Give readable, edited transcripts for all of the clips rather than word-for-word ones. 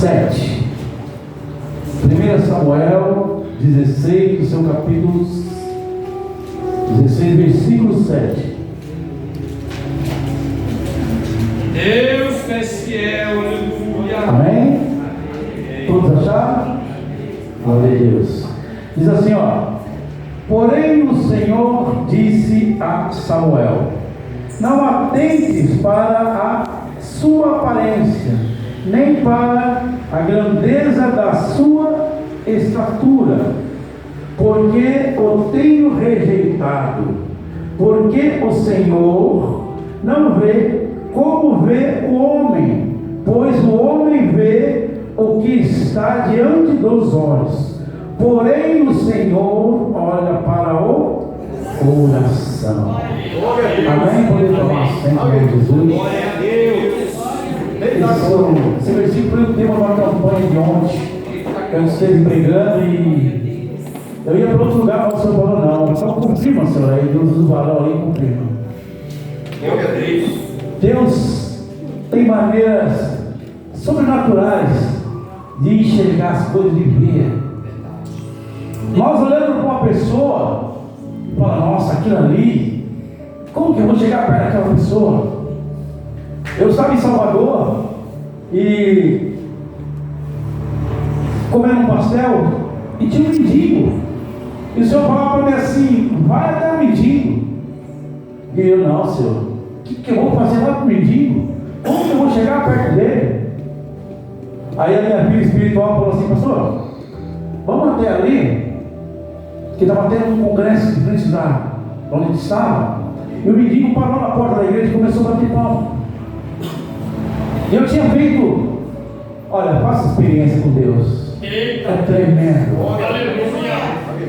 7. 1 Samuel 16, do seu capítulo 16, versículo 7. Deus é fiel, aleluia. Amém? Todos acharam? Glória a Deus. Diz assim, ó: porém o Senhor disse a Samuel: não atentes para a sua aparência, nem para a grandeza da sua estatura, porque o tenho rejeitado. Porque o Senhor não vê como vê o homem, pois o homem vê o que está diante dos olhos, porém o Senhor olha para o coração. Amém? Poder tomar assento em Jesus. Glória a Deus. Esse versículo foi o tema da campanha de ontem. Eu esteve pregando e eu ia para outro lugar, mas o senhor falou: não, só confirma, senhor. Aí Deus nos valeu ali e confirma. Glória a Deus. Deus tem maneiras sobrenaturais de enxergar as coisas, de ver. Nós olhando para uma pessoa e falamos: nossa, aquilo ali, como que eu vou chegar perto daquela pessoa? Eu estava em Salvador e comendo um pastel e tinha um mendigo, e o senhor falava para mim assim: vai até o mendigo. E eu: não, senhor, o que eu vou fazer lá com o mendigo? Como que eu vou chegar perto dele? Aí a minha filha espiritual falou assim: pastor, vamos até ali, que estava tendo um congresso de frente da onde ele estava, e o mendigo parou na porta da igreja e começou a bater palma. E eu tinha feito, olha, faça experiência com Deus, é tremendo.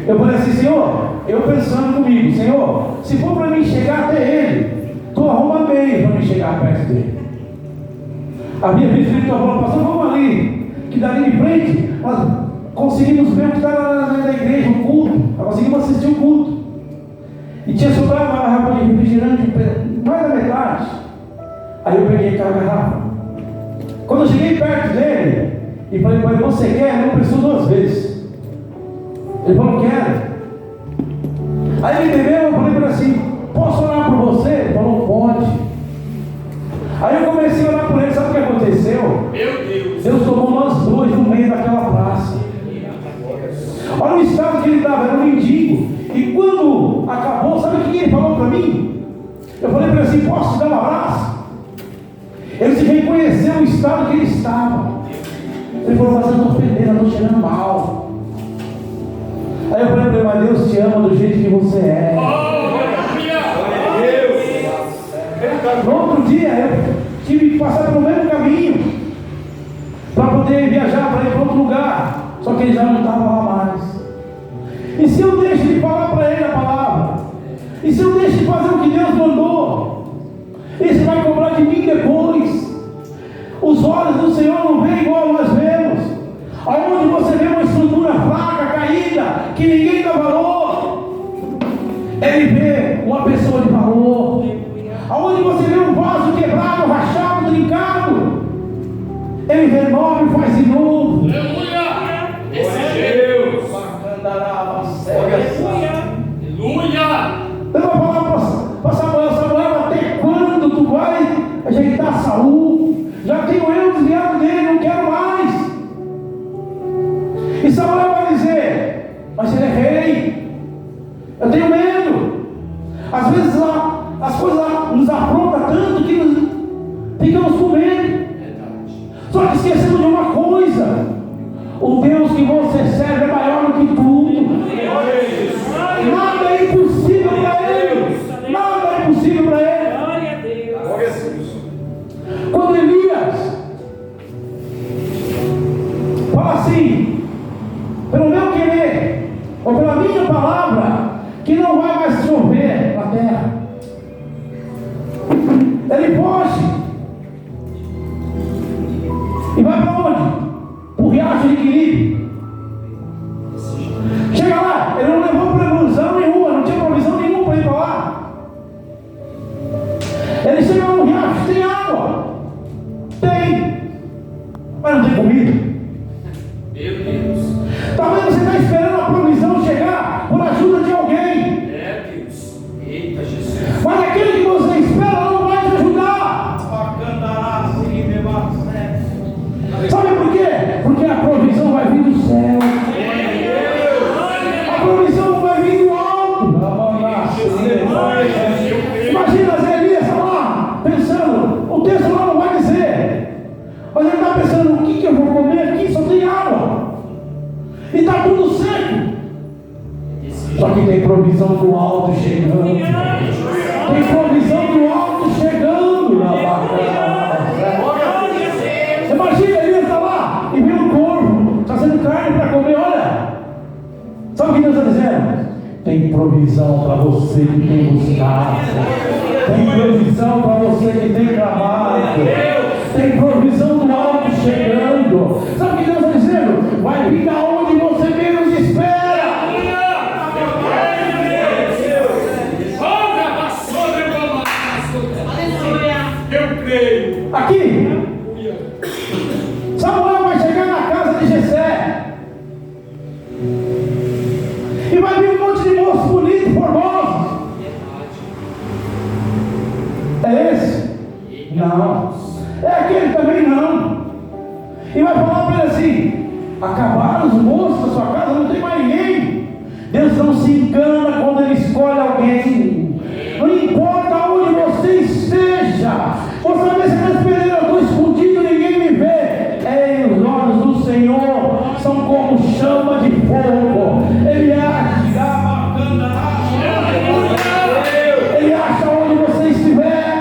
Eu falei assim: Senhor, eu pensando comigo, Senhor, se for para mim chegar até ele, tu arruma meio para mim chegar perto dele. A minha filha espiritual falou: pastor, vamos ali, que dali de frente nós conseguimos ver o que está lá na igreja, o culto, nós conseguimos assistir o culto. E tinha sobrado uma garrafa de refrigerante, mais da metade. Aí eu peguei aquela garrafa. Quando eu cheguei perto dele e falei para ele: você quer? Ele não pensou duas vezes. Ele falou: quero. Aí ele bebeu, eu falei para ele assim: posso orar por você? Ele falou: pode. Aí eu comecei a orar por ele. Sabe o que aconteceu? Meu Deus. Deus tomou nós dois no meio daquela praça. Olha o estado que ele estava, era um mendigo. E quando acabou, sabe o que ele falou para mim? Eu falei para ele assim: posso te dar um abraço? Ele se reconheceu o estado que ele estava. Ele falou: mas eu estou fedendo, eu estou cheirando mal. Aí eu falei para ele: mas Deus te ama do jeito que você é. No outro dia eu tive que passar pelo mesmo caminho para poder viajar para ir para outro lugar. Só que ele já não estava lá mais. E se eu deixo de falar para ele a palavra? E se eu deixo de fazer o que Deus mandou? Ele vai cobrar de mim depois. Os olhos do Senhor não veem igual nós vemos. Aonde você vê uma estrutura fraca, caída, que ninguém dá valor, Ele vê uma pessoa de valor. Aonde você vê um vaso quebrado, rachado, trincado, Ele renova e faz de novo. Aleluia! Esse é Deus. Aleluia! Eu vou falar para Samuel: Samuel, até quando tu vai ajeitar Saul? Já tenho eu desviado dele, não quero mais. E Samuel vai dizer: mas ele é rei, eu tenho medo. Às vezes as coisas nos afrontam tanto que nós ficamos com medo. Só que esquecemos de uma coisa: o Deus que você serve é maior do que tudo. Nada é impossível para Ele. Nada é impossível para Ele. Glória a Deus. Quando Elias fala assim: pelo meu querer, ou pela minha palavra, que não vai mais chover na terra, ele foge e vai para onde? Para o riacho de Quiribe. Chega lá, ele não levou provisão nenhuma, não tinha provisão nenhuma para ir para lá. Ele chega no riacho, tem água? Tem, mas não tem comida. O texto lá não vai dizer. Mas ele está pensando, o que eu vou comer aqui? Só tem água. E está tudo seco. Só que tem provisão do alto chegando. Tem provisão do alto chegando na barca. Imagina, ele está lá e vê um corvo trazendo carne para comer. Olha, sabe o que Deus está dizendo? Tem provisão para você que tem buscado. Tem provisão para você que tem trabalho. Tem provisão do alto chegando. Sabe o que Deus está dizendo? Vai vir da onde você menos espera. Eu creio. Aqui, Samuel vai chegar na casa de Jessé e vai vir um monte de moços bonitos, formosos. É esse? Não. É aquele também não. E vai falar para ele assim: acabaram os moços da sua casa, não tem mais ninguém. Deus não se engana quando Ele escolhe alguém. Não importa onde você esteja. Você vai ver se eu estou escondido, ninguém me vê. Os olhos do Senhor são como chama de fogo. Ele acha onde você estiver.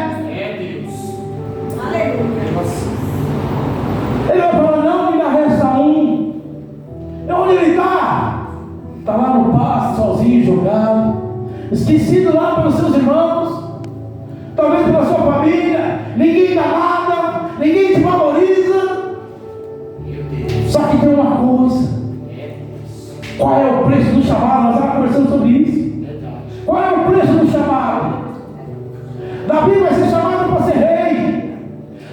Ele vai falar: não, ainda resta um. E onde ele está? Está lá no pasto, sozinho, jogado, esquecido lá pelos seus irmãos, talvez pela sua família. Ninguém dá nada, ninguém te valoriza. Só que tem uma coisa: qual é o preço do chamado? Nós estávamos conversando sobre isso. Qual é o preço do chamado? Davi vai ser chamado para ser rei.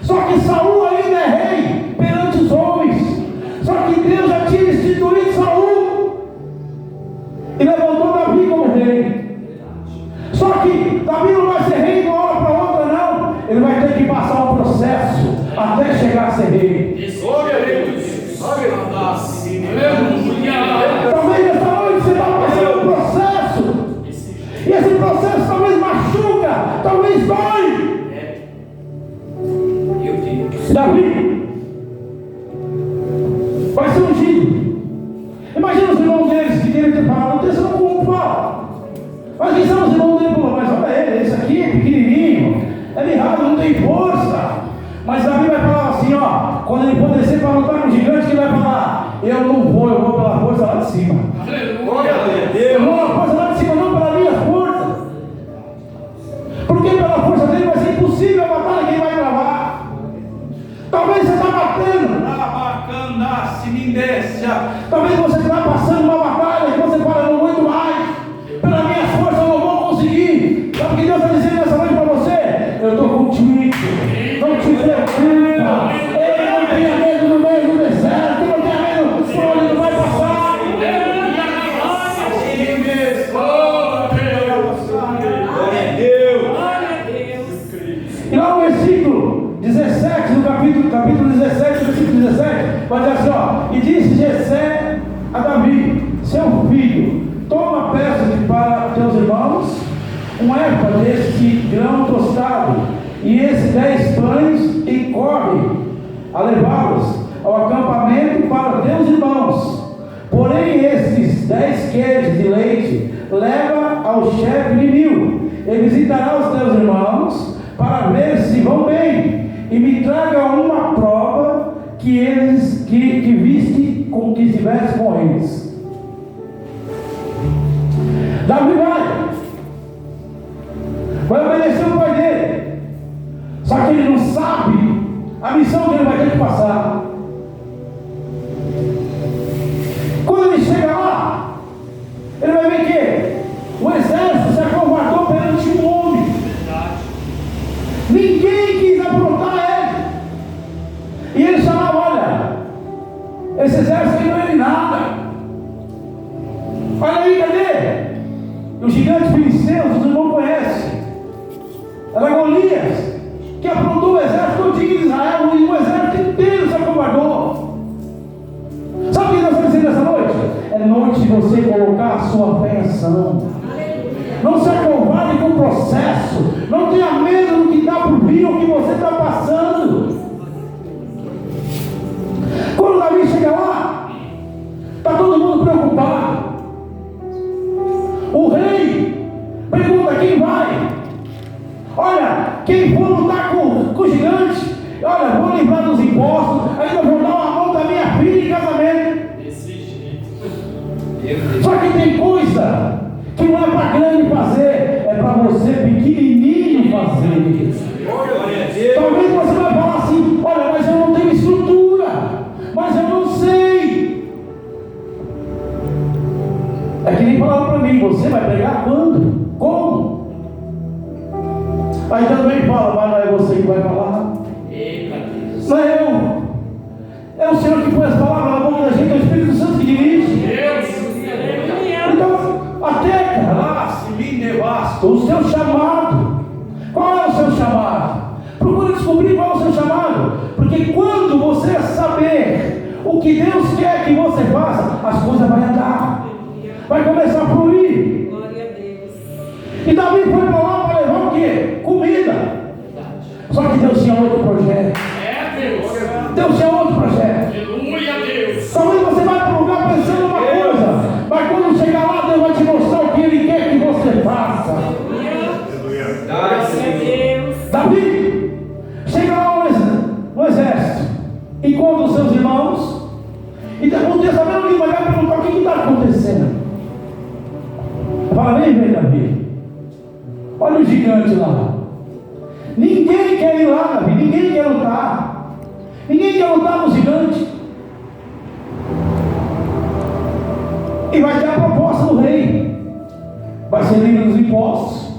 Só que Saul ainda é rei perante os homens. Só que Deus já tinha instituído Saul e levantou Davi como rei. Só que Davi não vai ser rei de uma hora para outra, não. Ele vai ter que passar um processo até chegar a ser rei. Talvez nessa noite você está passando um processo. E esse processo talvez machuca, talvez dói. Davi vai ser ungido. Imagina os irmãos deles que devem ter falado: não tem esse não como fala. Mas quem são os irmãos dele? Mas olha ele, esse aqui é pequenininho, é mirrado, não tem força. Mas Davi vai falar assim: ó, quando ele for descer para lutar com o gigante, que ele vai falar: eu vou pela força lá de cima. Eu vou pela força lá de cima, não pela minha força. Porque pela força dele vai ser impossível a batalha que ele vai travar. Talvez você está batendo, talvez você está passando uma batalha que você fala: eu não aguento mais, pela minha força eu não vou conseguir. Sabe o que Deus está dizendo nessa noite para você? Eu estou contigo, não te preocupa. Ele não tenha medo no meio do deserto, não tenha medo por onde ele vai passar. E lá no versículo 17, no capítulo 17, versículo 17, vai dizer assim: ó, e disse Jessé a Davi, seu filho, toma peças para teus irmãos, um éfa deste grão tostado, e esses 10 pães, e corre a levá-los ao acampamento para teus irmãos. Porém, esses 10 queijos de leite leva ao chefe de 1000, e visitará os teus irmãos para ver se vão bem, e me traga uma prova que eles que viste com que estivesse com eles. Davi vai obedecer o pai dele, só que ele não sabe a missão que ele vai ter que passar. Quando ele chega lá, ele vai ver que o exército se acovardou perante um homem. Ninguém quis aprontar ele. E ele chamava: olha, esse exército aí não é de nada. Olha aí, cadê? O gigante filisteu, os irmãos conhecem. Era Golias, que aprontou o exército todinho de Israel, e o exército inteiro se acovardou. Sabe o que nós estamos dizendo nessa noite? É noite de você colocar a sua fé em ação. Não se acovarde com o processo. Não tenha medo do que está por vir, o que você está passando. você vai falar assim: olha, mas eu não tenho estrutura, mas eu não sei. É que nem falaram para mim: você vai pregar quando? Como? Aí também fala: mas não é você que vai falar. Não é eu. É o Senhor que põe as palavras na boca da gente, é o Espírito Santo que dirige. Então, até o seu chamado. Qual é o seu chamado? Procure descobrir qual é o seu chamado. Porque quando você saber o que Deus quer que você faça, as coisas vão andar. Vai começar a fluir. Glória a Deus. E Davi foi para lá para levar o quê? Comida. Só que Deus tinha outro projeto. Deus tinha outro projeto. Aleluia, Deus. Talvez você vai para um lugar pensando uma coisa, mas quando chegar lá, Deus vai te mostrar o que Ele quer que você faça. Glória a Deus. Davi chega lá no exército, encontra os seus irmãos, e depois de saber, ele vai perguntar: o que está acontecendo? Fala: vem Davi, olha o gigante lá. Ninguém quer ir lá, Davi, ninguém quer lutar. Ninguém quer lutar com o gigante. E vai ter a proposta do rei. Vai ser livre dos impostos.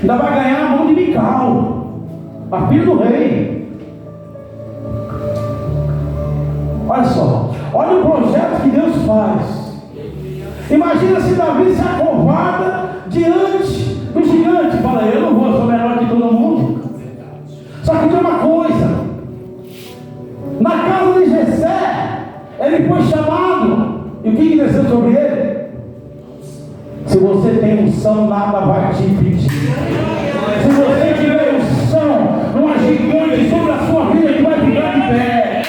Ainda vai ganhar a mão de Mical, a filha do rei. Olha só, olha o projeto que Deus faz. Imagina se Davi se acovarda diante do gigante. Fala: eu não vou, eu sou melhor que todo mundo. Só que tem uma coisa: na casa de Jessé, ele foi chamado, e o que desceu sobre ele? Se você tem unção, nada vai te impedir. Se você tiver unção, uma gigante sobre a sua vida que vai ficar de pé.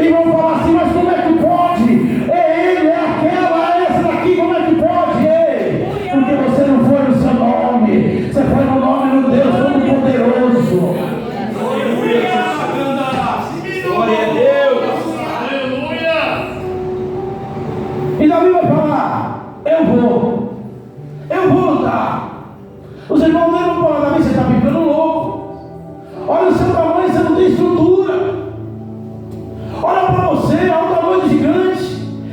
E vão falar assim: mas como é que pode? É ele, é aquela, é essa daqui, como é que pode? Ei, porque você não foi no seu nome, você foi no nome do Deus Todo-Poderoso. Glória a Deus. E Davi vai falar: eu vou lutar. Os irmãos dele vão falar: Davi, você está ficando louco. Olha o seu tamanho, você não tem estrutura. Olha para você, olha o tamanho do gigante.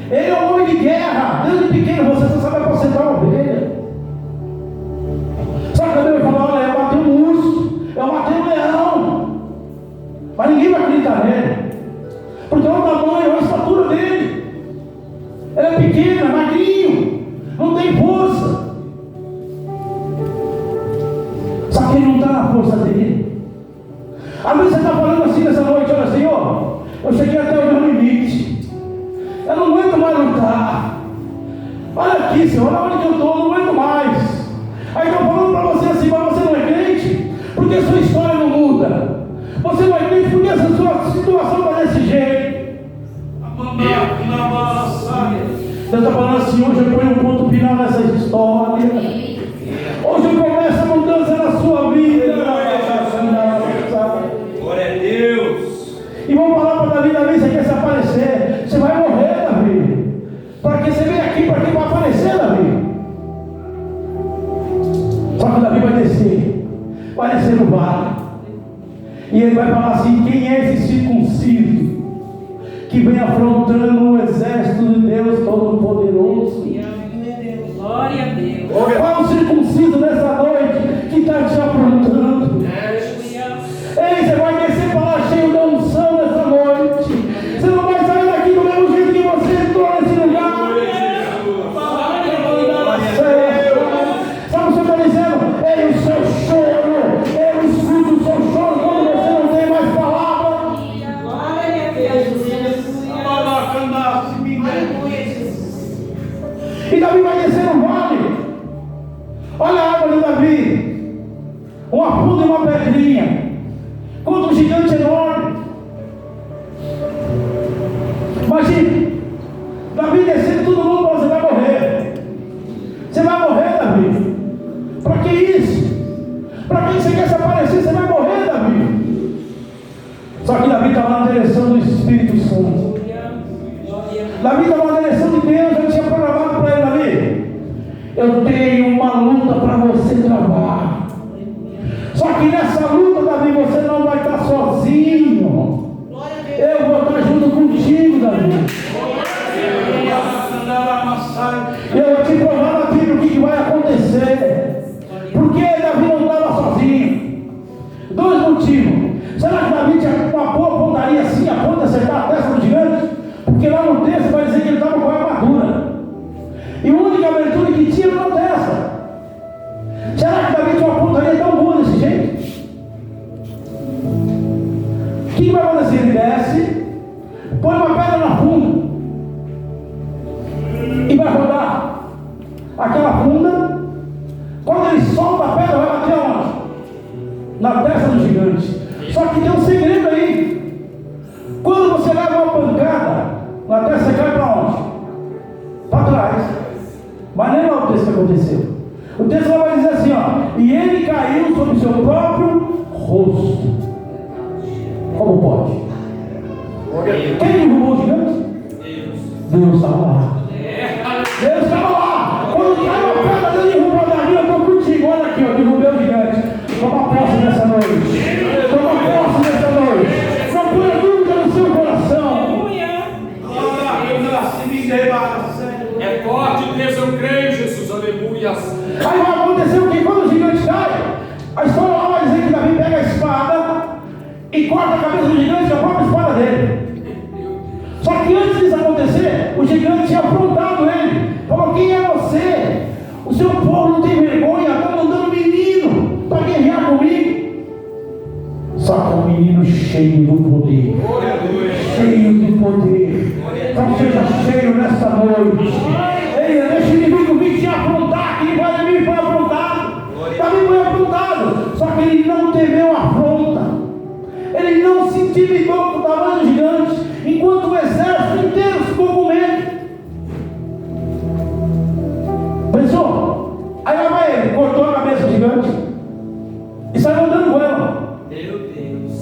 Ele é um homem de guerra. Desde pequeno você só sabe aposentar uma ovelha. Só que Davi vai falar: olha, eu matei um urso, eu matei um leão. Mas ninguém vai acreditar nele, porque olha o tamanho, olha a estatura dele. Ele é pequeno, é magrinho, não tem força. Só que ele não está na força dele. Às vezes você está falando assim nessa noite: olha, Senhor, eu cheguei até o meu limite, eu não aguento mais lutar. Olha aqui, Senhor, olha onde que eu estou, não aguento mais. Aí estão falando para você assim: mas você não é crente, porque sua história não muda. Você não é crente porque essa sua situação está desse jeito. Deus está falando assim: hoje eu ponho um ponto final nessa história. Hoje começa a mudança na sua vida. Glória a Deus. E vamos falar para Davi: Davi, você quer se aparecer? Você vai morrer, Davi. Para que você vem aqui? Para que vai aparecer, Davi? Só que Davi vai descer no vale. E ele vai falar assim: quem é esse circunciso que vem afrontando o exército de Deus Todo-Poderoso? Glória a Deus. Qual é o circunciso nessa noite que está te afrontando? Ei, você vai descer para lá cheio da unção nessa noite. Você não vai sair daqui do mesmo jeito que você entrou nesse lugar. Sabe o que eu estou dizendo? Ei, o seu choro, eu escuto o seu choro quando você não tem mais palavra. Glória a Deus. E Davi vai descer no vale. Olha a água de Davi, uma funda e uma pedrinha, contra um gigante enorme. Imagina, Davi descendo, todo mundo fala: você vai morrer. Você vai morrer, Davi. Para que isso? Para quem você quer se aparecer? Você vai morrer, Davi. Só que Davi estava na direção do Espírito Santo. Davi estava na direção de Deus. Já tinha programado para ele: Davi, eu tenho uma luta para você travar. que nessa luta, Davi, você não vai estar sozinho. Eu vou estar junto contigo, Davi. Eu vou te provar aqui o que vai acontecer. Porque Davi não estava sozinho. Dois motivos. Será que Davi tinha uma boa pontaria assim, a ponta acertar a testa do gigante? Porque lá no texto vai dizer que ele estava com a armadura. E a única abertura que tinha era na testa. Será que Davi tinha uma pontaria tão boa desse jeito? O que vai acontecer? Ele desce, põe uma pedra na funda e vai rodar aquela funda. Quando ele solta a pedra, vai bater onde? Na testa do gigante. Só que tem um segredo aí. Quando você leva uma pancada na testa, você cai para onde? Para trás. Mas nem lá o texto que aconteceu. O texto vai dizer assim, ó: e ele caiu sobre o seu próprio rosto. Como pode? Quem derrubou o gigante? Deus estava lá. Deus estava lá. Quando caiu a pedra, ele derrubou Davi. Eu estou contigo. Olha aqui, eu derrubei o gigante. Toma posse nessa noite. Toma posse nessa noite. Não ponha dúvida no seu coração. É forte, Deus, eu creio, Jesus, aleluia. Aí vai acontecer o que? Quando o gigante cai, a história lá vai dizer que Davi pega a espada e corta a cabeça do gigante com a própria espada dele. Só que antes disso acontecer, o gigante tinha afrontado ele. Falou: quem é você? O seu povo não tem vergonha, está mandando menino para guerrear comigo. Só que é um menino cheio do poder. Cheio de poder. Então seja cheio nessa noite. Deixa o inimigo vir te afrontar, que o inimigo foi afrontado. Davi foi afrontado. Só que ele não temeu a afronta. Ele não se intimidou com o tamanho do gigante, enquanto o exército inteiro ficou com medo. Pensou? Aí lá vai ele, cortou a cabeça do gigante e saiu andando com ela. Meu Deus.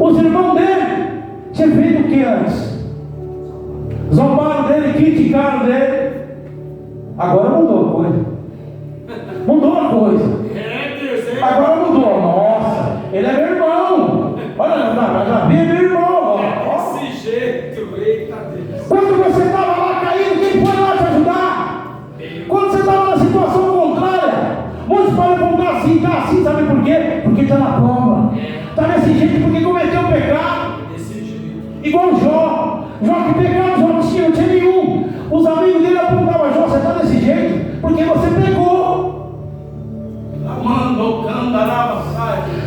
Os irmãos dele tinham feito o que antes? Zombaram dele, criticaram dele. Agora mudou a coisa. Mudou a coisa. Agora mudou. Nossa, ele é meu irmão. Olha, Davi é meu irmão. Desse jeito, eita Deus. Quando você estava lá caído, quem foi lá te ajudar? Quando você estava na situação contrária, muitos podem perguntar assim, tá assim, sabe por quê? Porque está na prova. Está desse jeito porque cometeu o pecado. Desse jeito. Igual Jó. Jó que pecado, Jó não tinha nenhum. Os amigos dele apontavam: Jó, você está desse jeito porque você pecou.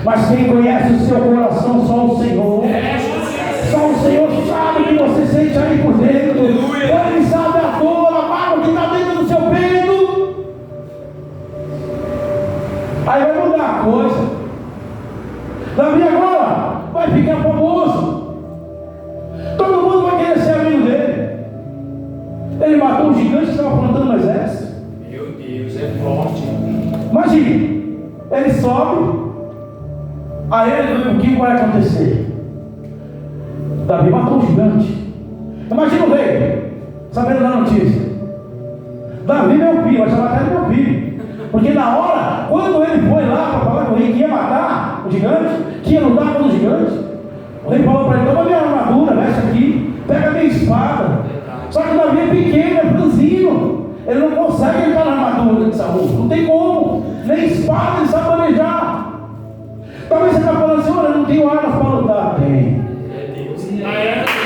Mas quem conhece o seu coração, só o Senhor. Só o Senhor sabe o que você sente aí por dentro. Ele sabe a dor, a mágoa que está dentro do seu peito. Aí vai mudar a coisa. Davi agora vai ficar famoso. Todo mundo vai querer ser amigo dele. Ele matou um gigante que estava afrontando no exército. Meu Deus, é forte. Imagine, ele sobe. Aí ele, o que vai acontecer? Davi matou um gigante. Imagina o rei sabendo da notícia: Davi, meu filho, vai chamar até meu filho. Porque na hora, quando ele foi lá para falar com o rei que ia matar o gigante, que ia lutar com o gigante, o rei falou para ele: toma minha armadura, veste aqui, pega minha espada. Só que Davi é pequeno, é franzino. Ele não consegue entrar na armadura de Saul. Não tem como. Nem espada ele sabe manejar. Talvez você está falando assim: olha, eu não tenho armas para lutar. Tem.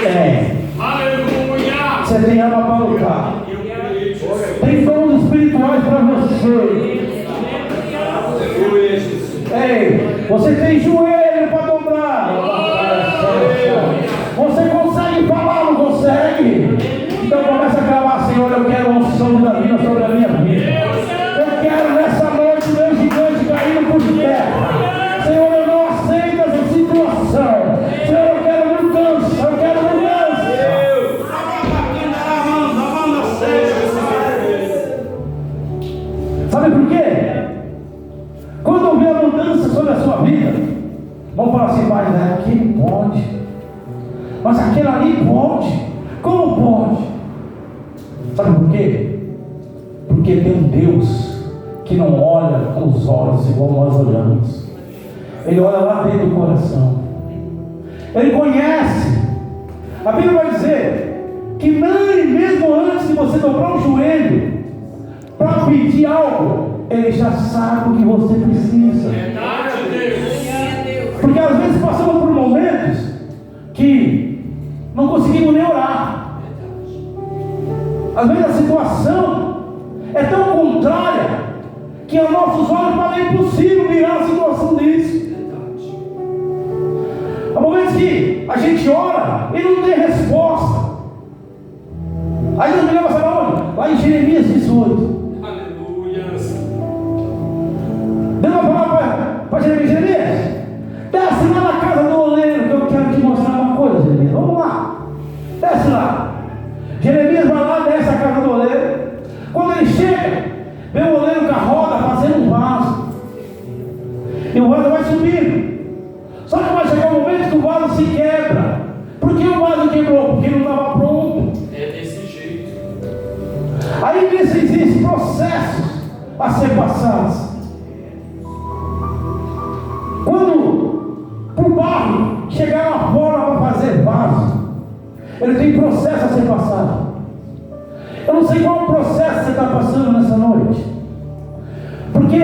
É. Aleluia. Você tem arma para lutar. Tem dons espirituais para você. Aleluia, Jesus. Ei, você tem joelho para dobrar. Você consegue falar, não consegue? Então começa a clamar: Senhor, eu quero uma unção de Davi sobre a minha vida. Eu quero nessa noite o meu gigante caindo por terra. Senhor, eu não aceito essa situação. Senhor, eu quero mudança. Eu quero mudança. Sabe por quê? Quando houver a mudança sobre a sua vida, vão falar assim: mas aquele pode, mas aquele ali pode. Como pode? Sabe por quê? Porque tem um Deus que não olha com os olhos igual nós olhamos. Ele olha lá dentro do coração. Ele conhece. A Bíblia vai dizer que mesmo antes de você dobrar o joelho para pedir algo, Ele já sabe o que você precisa. Verdade, Deus. Porque às vezes passamos por momentos que não conseguimos nem orar. Às vezes a situação é tão contrária que aos nossos olhos parece impossível virar a situação disso. Há momentos que a gente ora e não tem resposta. Aí Deus me leva, sabe aonde? Lá em Jeremias 18. Aleluia. Deus vai falar para Jeremias: desce lá na casa do oleiro, que eu quero te mostrar uma coisa, Jeremias. Vamos lá, desce lá. Jeremias vai lá, desce a casa do oleiro. Quando ele chega, vê o oleiro com a roda fazendo um vaso, e o vaso vai subindo. Só que vai chegar um momento que o vaso se quebra. Por que o vaso quebrou? Porque não estava pronto. É desse jeito. Aí existem processos a ser passados. Quando o barro chegar lá fora para fazer vaso, ele tem processo a ser passado. Eu não sei qual processo você está passando nessa noite, porque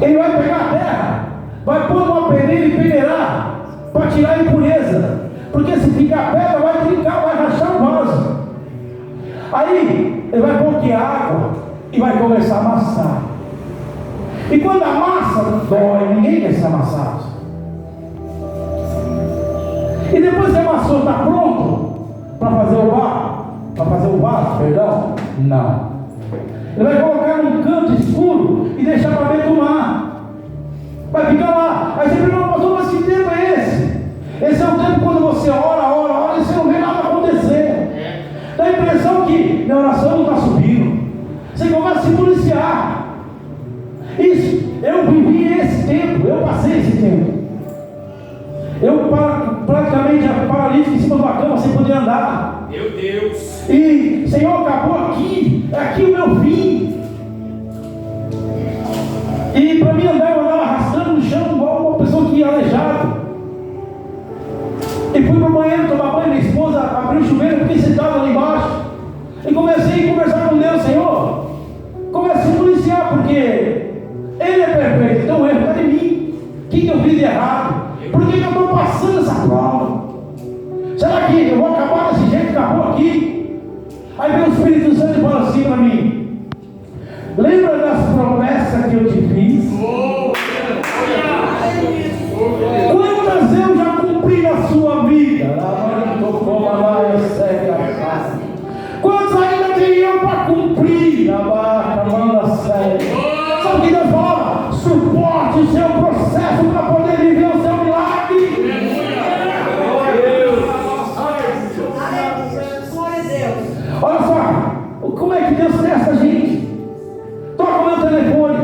ele vai pegar a terra, vai pôr uma peneira e peneirar para tirar a impureza, porque se ficar pedra vai trincar, vai rachar o vaso. Aí ele vai pôr aqui água e vai começar a amassar. E quando amassa, dói, ninguém quer ser amassado. E depois que amassou, está pronto para fazer o barro, para fazer o vaso, perdão? Não. Ele vai colocar num canto escuro e deixar para dentro do mar. Vai ficar lá. Aí você pergunta: pastor, mas que tempo é esse? Esse é o tempo quando você ora e você não vê nada acontecer. Dá a impressão que minha oração não está subindo. Você começa a se policiar. Isso, eu vivi esse tempo, eu passei esse tempo. Eu praticamente paralítico em cima de uma cama sem poder andar. Meu Deus. E Senhor, acabou aqui, é aqui o meu fim. E para mim andar, eu andava arrastando no chão igual uma pessoa que ia aleijado. E fui para o banheiro tomar banho, minha esposa abriu o chuveiro, fiquei sentado lá embaixo. E comecei a conversar com Deus: Senhor, comecei a se policiar, porque Ele é perfeito, então o erro está em mim. O que eu fiz de errado? Por que eu estou passando essa prova? Será que eu vou acabar desse jeito? Acabou aqui. Aí vem o Espírito Santo e fala assim para mim: lembra das promessas que eu te fiz? Quantas eu já cumpri na sua vida? Quantos ainda teriam para cumprir? Sabe o que Deus fala? Suporte o seu processo para poder viver o seu milagre. Olha só, como é que Deus testa a gente? Toca o meu telefone,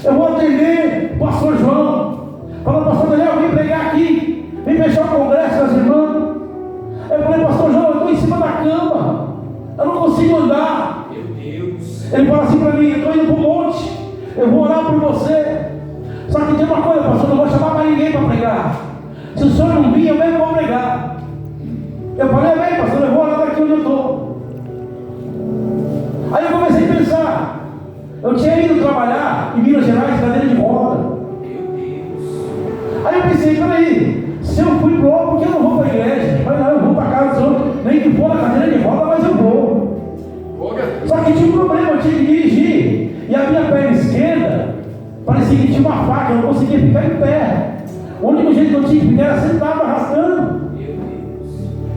eu vou atender o pastor João, falando: pastor Daniel, vem pregar aqui, vem fechar o congresso das irmãs. Eu falei: pastor João, eu estou em cima da cama, eu não consigo andar. Meu Deus. Ele fala assim para mim: eu estou indo para o monte, eu vou orar por você. Só que tem uma coisa, pastor, eu não vou chamar mais ninguém para pregar. Se o senhor não vir, eu mesmo vou pregar. Eu falei: bem, pastor, eu vou orar daqui onde eu estou. Aí eu comecei a pensar. Eu tinha ido trabalhar em Minas Gerais, cadeira de roda. Aí eu pensei: peraí, se eu fui pro outro, por que eu não vou para a igreja? Mas não, eu vou para a casa do senhor, nem que for na cadeira de roda, mas eu vou. Só que tinha um problema, eu tinha que dirigir. E a minha perna esquerda parecia que tinha uma faca, eu não conseguia ficar em pé. O único jeito que eu tinha que ficar era sentado, arrastando.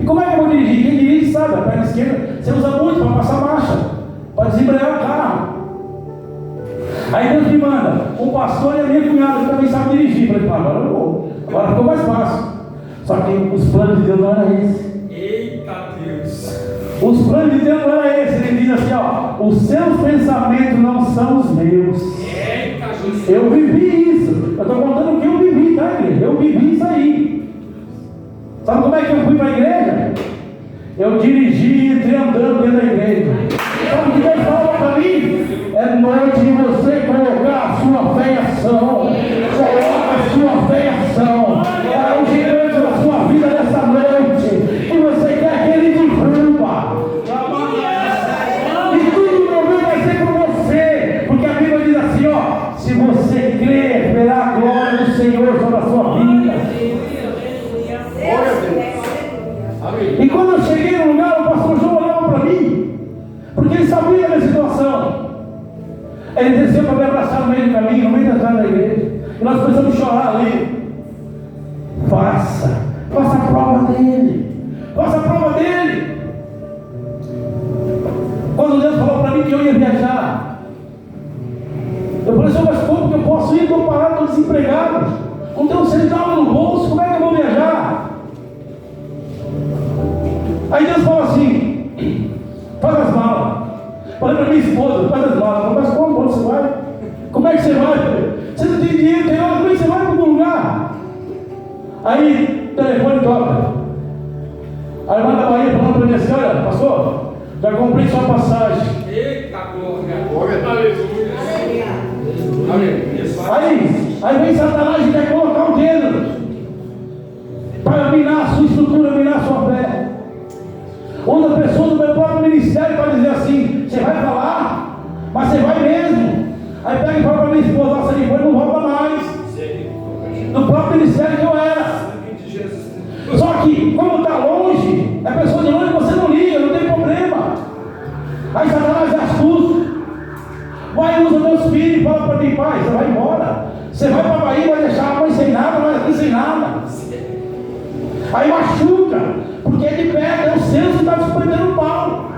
E como é que eu vou dirigir? Quem dirige sabe, a perna esquerda você usa muito para passar marcha, para desembrear o carro. Aí Deus me manda um pastor e a minha cunhada que também sabe dirigir. Eu falei: agora eu vou, agora ficou mais fácil. Só que os planos de Deus não eram esses. Eita Deus. Os planos de Deus não eram esses. Ele diz assim: ó, os seus pensamentos não são os meus. Eita Jesus. Eu vivi isso. Eu estou contando o que eu vivi, tá, igreja? Eu vivi isso aí. Sabe como é que eu fui para a igreja? Eu dirigi e entrei andando dentro da igreja. Sabe o que Deus fala para mim? É noite de você colocar a sua fé em ação. Se você crer, verá a glória do Senhor sobre a sua vida. Glória a Deus. Amém. E quando eu cheguei no lugar, o pastor João olhava para mim, porque ele sabia da minha situação. Ele desceu para me abraçar no meio do caminho, no meio da entrada da igreja. E nós começamos a chorar ali. Faça a prova dele. Faça a prova dele. Quando Deus falou para mim que eu ia viajar, eu falei assim, mas como que eu posso ir? Estou parado, estou desempregado, não tenho um centavo no bolso, como é que eu vou viajar? Aí Deus falou assim, faz as malas. Falei para minha esposa, faz as malas. Mas como? Onde você vai? Como é que você vai? Você não tem dinheiro, tem hora, como é que você vai para algum lugar? Aí o telefone toca. A irmã da Bahia falando para mim assim, olha, pastor, já comprei sua passagem. Eita glória. Glória. Aleluia. Aí vem Satanás e quer colocar o dedo para minar a sua estrutura, minar a sua fé. Outra pessoa do meu próprio ministério para dizer assim, você vai falar, mas você vai mesmo. Aí pega e fala para minha esposa, nossa, ele foi, não volta mais. No próprio ministério que eu era. Só que, como está longe, a pessoa de longe você não liga, não tem problema. Aí Satanás é astuto. Vai, usa meus filhos e fala para mim, pai, você vai embora. Você vai para a Bahia, vai deixar a mãe sem nada, vai aqui sem nada. Aí machuca, porque é de perto, é o senso que está desprendendo o pau.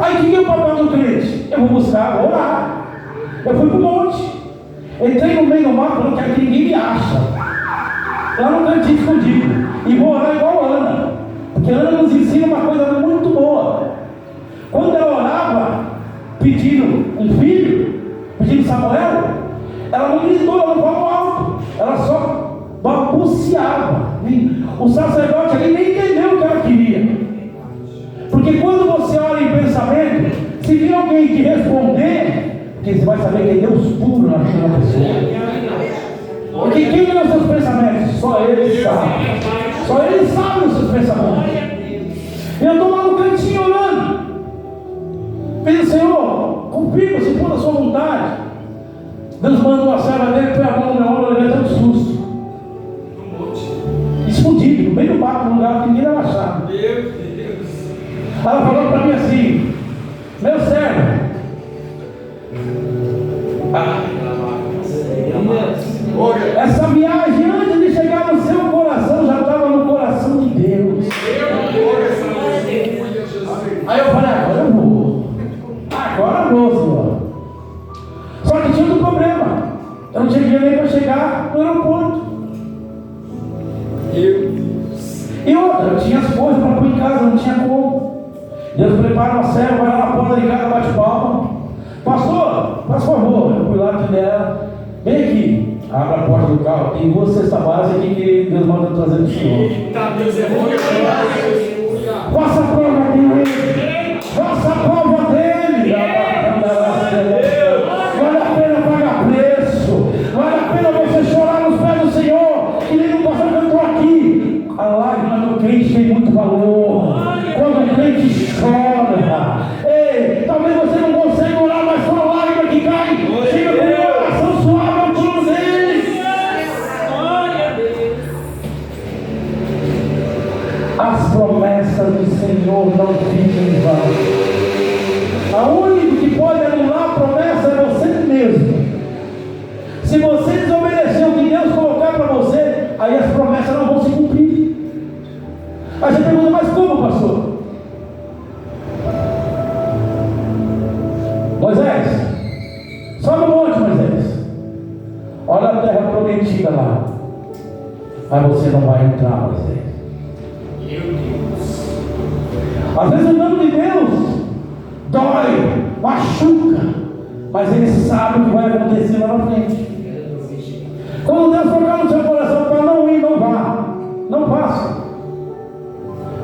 Aí o que é o papel do crente? Eu vou buscar, vou orar. Eu fui para o monte. Entrei no meio do mato, não quero que ninguém me acha. Lá no cantinho escondido. E vou orar igual a Ana. Porque a Ana nos ensina uma coisa muito boa. Quando ela orava, pedindo um filho, pedindo Samuel, ela não gritou, ela não falou alto. Ela só balbuciava. O sacerdote ali nem entendeu o que ela queria. Porque quando você ora em pensamento, se vir alguém te responder, porque você vai saber que é Deus puro na vida da pessoa. Porque quem lê os seus pensamentos? Só Ele sabe. Só Ele sabe os seus pensamentos. Eu estou lá no cantinho orando. Pedindo, Senhor, confirma se for da sua vontade. Deus manda uma serva dele, põe a mão no meu ombro, eu levei até um susto. Escondido, no meio do mato, no lugar que ninguém vai achar. Meu Deus. Ela falou para mim assim, meu servo, essa viagem antes de chegar no seu coração já estava no coração de Deus. Aí eu falei, agora eu vou. Agora eu vou, Senhor. Só que tinha outro problema. Eu não tinha dinheiro nem para chegar no aeroporto. E outra, eu tinha as coisas para pôr em casa, não tinha como. Deus prepara uma serva, vai lá na porta de casa, bate palma. Pastor, faz favor. Eu fui lá de dela, vem aqui, abre a porta do carro. Tem 2 cestas básicas aqui que Deus manda trazer para o Senhor. Eita, Deus é bom. Faça a prova dele. Faça a prova dele. Vale a pena pagar preço. Vale a pena você chorar nos pés do Senhor. E nem no passado que eu estou aqui. A lágrima do crente tem muito valor. Quando o crente chora, ei, talvez você não consiga orar, mas só a lágrima que cai chega com uma oração suave ao trono dele. Glória a Deus. As promessas do Senhor não ficam em vão. A única que pode anular a promessa é você mesmo. Se você desobedecer o que Deus colocar para você, aí as promessas não vão se cumprir. Aí você pergunta, mas como, pastor? Moisés, sobe o monte, Moisés. Olha a terra prometida lá. Mas você não vai entrar, Moisés. Meu Deus. Às vezes o nome de Deus dói, machuca, mas Ele sabe o que vai acontecer lá na frente. Quando Deus tocar no seu coração para não ir, não vá, não faça,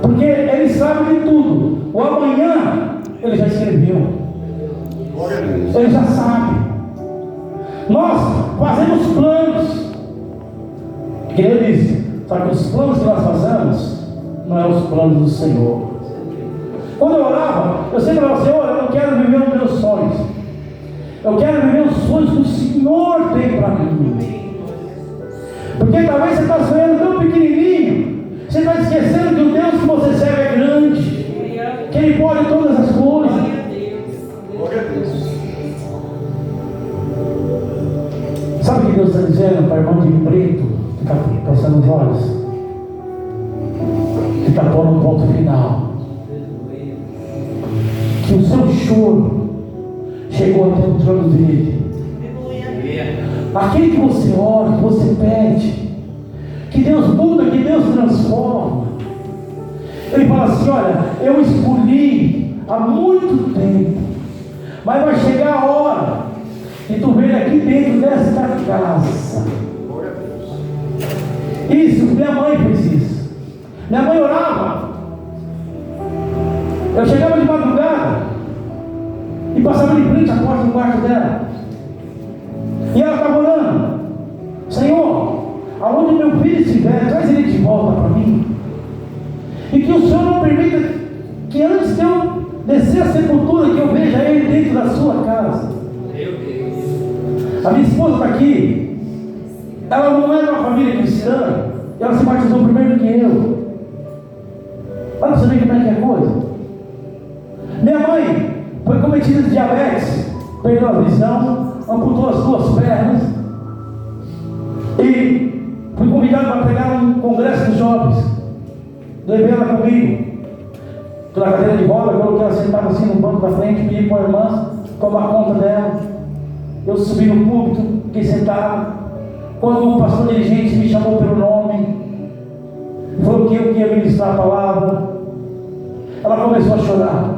porque Ele sabe de tudo. O amanhã Ele já escreveu, Ele já sabe. Nós fazemos planos, que Ele diz, só que os planos que nós fazemos não é os planos do Senhor. Quando eu orava, eu sempre falava, Senhor, eu não quero viver os meus sonhos, eu quero viver os sonhos sonhos que o Senhor tem para mim. Porque talvez você está sonhando tão pequenininho, você está esquecendo que o Deus que você serve é grande, que Ele pode todas as coisas. Glória a Deus. Sabe o que Deus está dizendo para a irmã de preto que está passando os olhos? Que está pondo um ponto final. Que o seu choro chegou até o trono dele. Aquele que você ora, que você pede, que Deus muda, que Deus transforma. Ele fala assim: olha, eu escolhi há muito tempo, mas vai chegar a hora e tu vem aqui dentro desta casa. Isso, minha mãe fez isso. Minha mãe orava. Eu chegava de madrugada e passava de frente à porta do quarto dela. E ela estava orando: Senhor, aonde meu filho estiver, traz ele de volta para mim. E que o Senhor não permita que antes de eu descer a sepultura, que eu veja ele dentro da sua casa. A minha esposa está aqui. Ela não é de uma família cristã. Ela se batizou primeiro que eu. Olha para você ver como é que é a coisa. Minha mãe foi cometida de diabetes, perdeu a visão, amputou as duas pernas. E fui convidado para pregar num congresso dos jovens. Levei ela comigo pela cadeira de roda, coloquei ela sentada assim no banco da frente, pedi para a irmã tomar conta dela. Eu subi no púlpito, fiquei sentado. Quando o pastor dirigente me chamou pelo nome, falou que eu ia ministrar a palavra, ela começou a chorar.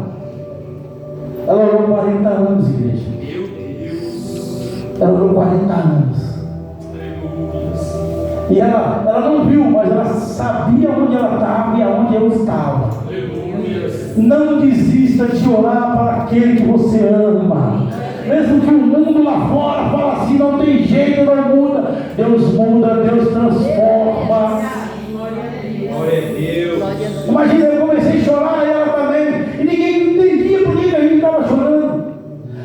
Ela orou 40 anos, igreja. Meu Deus. Ela orou 40 anos. E ela não viu, mas ela sabia onde ela estava e aonde eu estava. Não desista de orar para aquele que você ama. Mesmo que o mundo lá fora fala assim, não tem jeito, não muda. Deus muda, Deus transforma. Glória a Deus. Imagina, eu comecei a chorar e ela também. E ninguém entendia por que a gente estava chorando.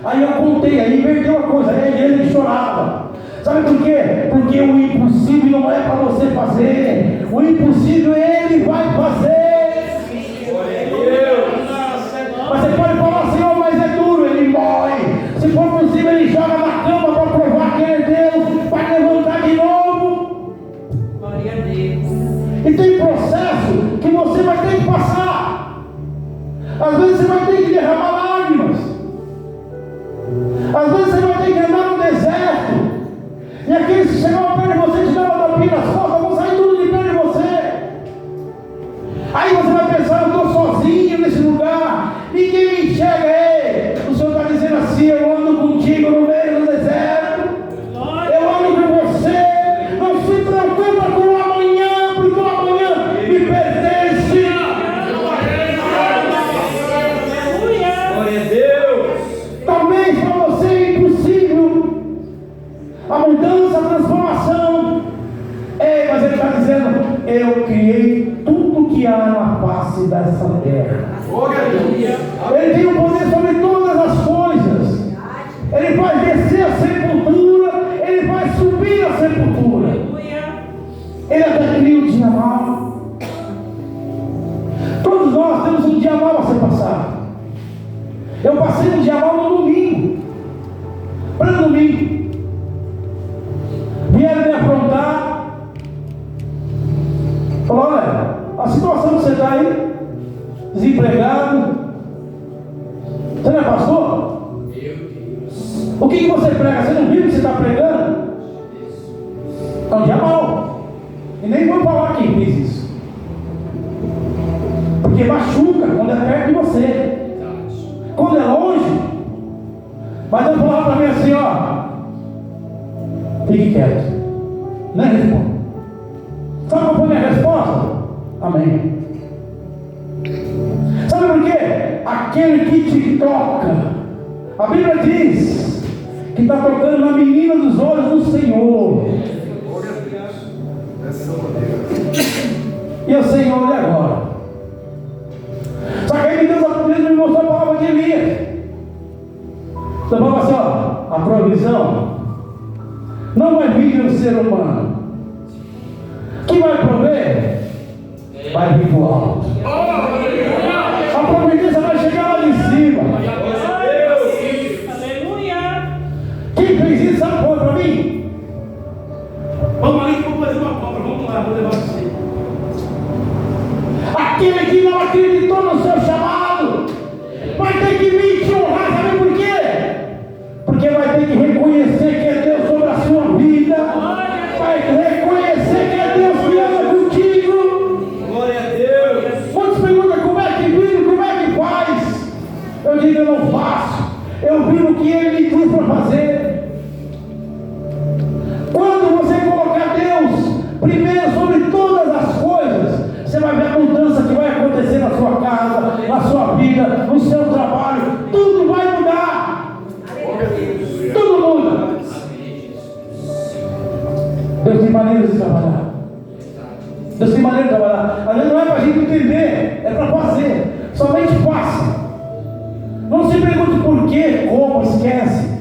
Aí eu contei, aí inverteu a coisa. Aí ele chorava. Sabe por quê? Porque o impossível não é para você fazer. O impossível Ele vai fazer. Glória a Deus. Mas você pode falar: Senhor, mas é duro. Ele morre. Se for possível, Ele joga na cama para provar que Ele é Deus. Vai levantar de novo. Glória a Deus. E tem processo que você vai ter que passar. Às vezes você vai ter que derramar lágrimas. Às vezes você vai ter que andar no deserto. E aqueles que chegavam perto de você te davam tapinha nas costas, vão sair tudo de perto de você. Aí você vai pensar: eu estou sozinho nesse lugar, ninguém me enxerga. Ei, o Senhor está dizendo assim: eu ando contigo no meio do deserto, eu ando com você. Não se preocupa com o amanhã, porque o amanhã me pertence. Glória a Deus. Talvez para você é impossível a mudança, a transformação. Ei, mas Ele está dizendo: eu criei tudo que há na face dessa terra. Glória a Deus. Ele tem o poder sobre todas as coisas. Ele vai descer a sepultura, Ele vai subir a sepultura. Ele até cria um dia mau. Todos nós temos um dia mau a ser passado. Eu passei um dia mau no domingo. Para domingo vieram me afrontar. Falou: olha, a situação que você está aí, desempregado, você não é pastor? O que você prega? Você não viu o que você está pregando? É um dia mau. E nem vou falar quem fez isso, porque machuca quando é perto de você. Quando é longe. Mas eu falava para mim assim: ó, fique quieto, nem responda. Sabe qual foi a minha resposta? Amém. Sabe por quê? Aquele que te toca, a Bíblia diz que está tocando na menina dos olhos do Senhor. Glória a Deus. Essa maneira. E o Senhor, e agora? Só que aí Deus me mostrou a palavra de Elias. Então vamos assim: ó, a provisão provisão não vai vir do ser humano. Quem vai prover? Vai vir do alto. A providência vai chegar lá de cima. Aleluia. Quem fez isso, sabe qual é para mim? Vamos ali que vamos fazer uma compra. Vamos lá, vou levar você. Aquele que não acreditou no seu chamado vai ter que vir te honrar, sabe por quê? Porque vai ter que reconhecer que é Deus sobre a sua vida, vai reconhecer que é Deus que anda contigo. Glória a Deus. Muitos perguntam como é que vive, como é que faz. Eu digo, eu não faço, eu vivo o que Ele me diz para fazer. Quando você colocar Deus primeiro sobre todas as coisas, você vai ver a mudança que vai acontecer na sua casa, na sua vida, no seu trabalho. Tudo vai mudar. Tudo muda. Deus tem maneiras de trabalhar. Deus tem maneira de trabalhar. Às vezes não é para a gente entender, é para fazer. Somente faça. Não se pergunte por quê, como, esquece.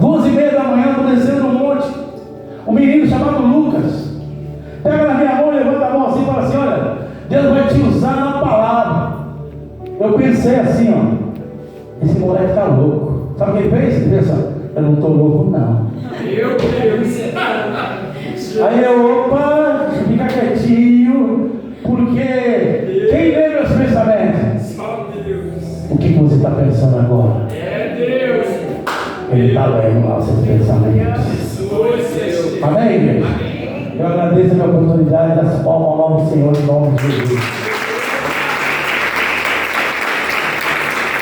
2:30 da manhã, estou descendo no monte. Um menino chamado Lucas pega na minha mão, levanta a mão assim e fala assim: olha, Deus vai te usar na palavra. Eu pensei assim, ó, esse moleque está louco. Sabe o que ele fez? Ele pensa: eu não estou louco, não. Meu Deus. Aí eu, opa, fica quietinho, porque quem lê meus pensamentos? Só Deus. O que você está pensando agora? É Deus. Ele está lendo lá os seus pensamentos. Jesus. Amém, igreja? Eu agradeço a oportunidade das palmas ao nome do Senhor, em nome de Jesus.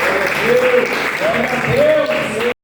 Glória a Deus.